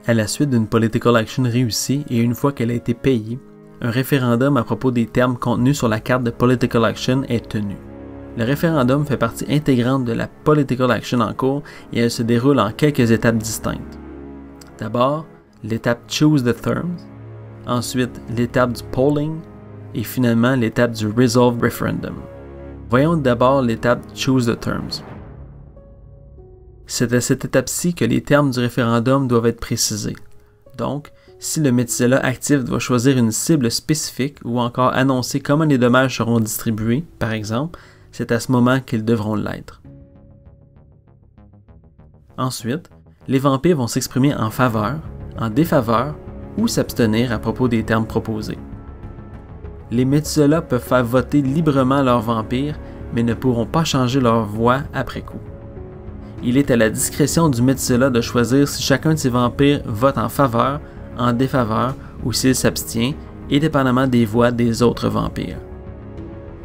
À la suite d'une political action réussie et une fois qu'elle a été payée, un référendum à propos des termes contenus sur la carte de political action est tenu. Le référendum fait partie intégrante de la political action en cours et elle se déroule en quelques étapes distinctes. D'abord, l'étape Choose the Terms, ensuite l'étape du polling et finalement l'étape du Resolve Referendum. Voyons d'abord l'étape Choose the Terms. C'est à cette étape-ci que les termes du référendum doivent être précisés. Donc, si le métier actif doit choisir une cible spécifique ou encore annoncer comment les dommages seront distribués, par exemple, c'est à ce moment qu'ils devront l'être. Ensuite, les vampires vont s'exprimer en faveur, en défaveur ou s'abstenir à propos des termes proposés. Les métiers peuvent faire voter librement leurs vampires, mais ne pourront pas changer leur voix après coup. Il est à la discrétion du métier de choisir si chacun de ses vampires vote en faveur, en défaveur ou s'il s'abstient, indépendamment des voix des autres vampires.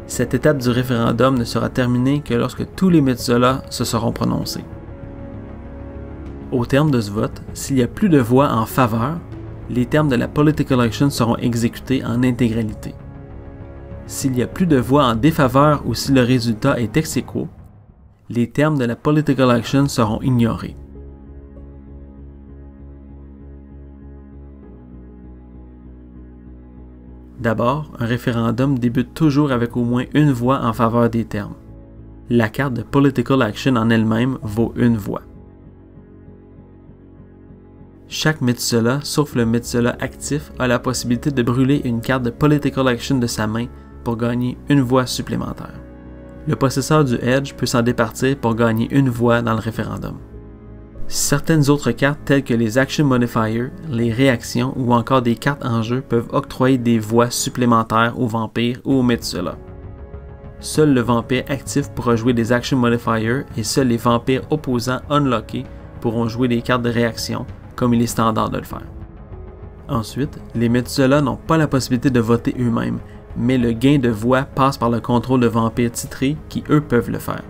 Cette étape du référendum ne sera terminée que lorsque tous les métiers se seront prononcés. Au terme de ce vote, s'il y a plus de voix en faveur, les termes de la political action seront exécutés en intégralité. S'il y a plus de voix en défaveur ou si le résultat est ex aequo, les termes de la political action seront ignorés. D'abord, un référendum débute toujours avec au moins une voix en faveur des termes. La carte de political action en elle-même vaut une voix. Chaque Methuselah, sauf le Methuselah actif, a la possibilité de brûler une carte de political action de sa main pour gagner une voix supplémentaire. Le possesseur du Edge peut s'en départir pour gagner une voix dans le référendum. Certaines autres cartes telles que les Action Modifiers, les réactions ou encore des cartes en jeu peuvent octroyer des voix supplémentaires aux vampires ou aux Methuselah. Seul le vampire actif pourra jouer des Action Modifiers et seuls les vampires opposants unlockés pourront jouer des cartes de réaction comme il est standard de le faire. Ensuite, les Methuselah n'ont pas la possibilité de voter eux-mêmes, mais le gain de voix passe par le contrôle de vampires titrés qui eux peuvent le faire.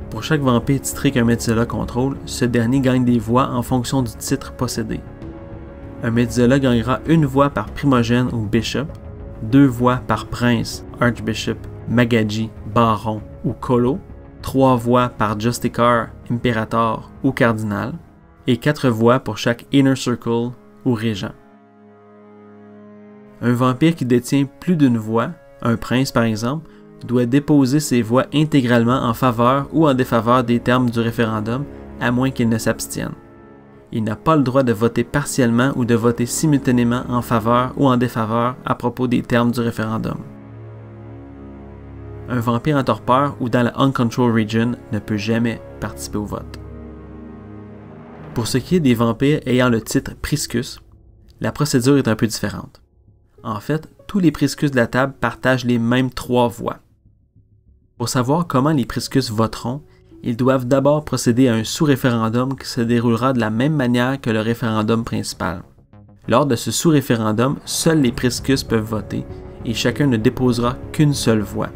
Pour chaque vampire titré qu'un Methuselah contrôle, ce dernier gagne des voix en fonction du titre possédé. Un Methuselah gagnera une voix par primogène ou bishop, 2 voix par prince, archbishop, magadji, baron ou colo, 3 voix par justicar, impérator ou cardinal, et 4 voix pour chaque inner circle ou régent. Un vampire qui détient plus d'une voix, un prince par exemple, doit déposer ses voix intégralement en faveur ou en défaveur des termes du référendum, à moins qu'il ne s'abstienne. Il n'a pas le droit de voter partiellement ou de voter simultanément en faveur ou en défaveur à propos des termes du référendum. Un vampire en torpeur ou dans la Uncontrolled Region ne peut jamais participer au vote. Pour ce qui est des vampires ayant le titre Priscus, la procédure est un peu différente. En fait, tous les Priscus de la table partagent les mêmes 3 voix. Pour savoir comment les Priscus voteront, ils doivent d'abord procéder à un sous-référendum qui se déroulera de la même manière que le référendum principal. Lors de ce sous-référendum, seuls les Priscus peuvent voter et chacun ne déposera qu'une seule voix.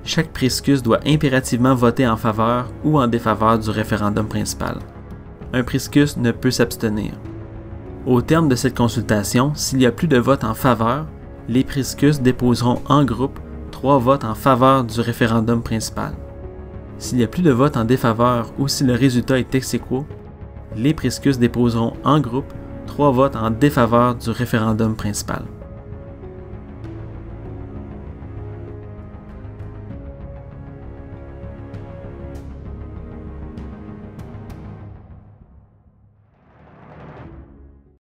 Chaque Priscus doit impérativement voter en faveur ou en défaveur du référendum principal. Un Priscus ne peut s'abstenir. Au terme de cette consultation, s'il y a plus de votes en faveur, les Priscus déposeront en groupe 3 votes en faveur du référendum principal. S'il y a plus de votes en défaveur ou si le résultat est ex aequo, les Priscus déposeront en groupe 3 votes en défaveur du référendum principal.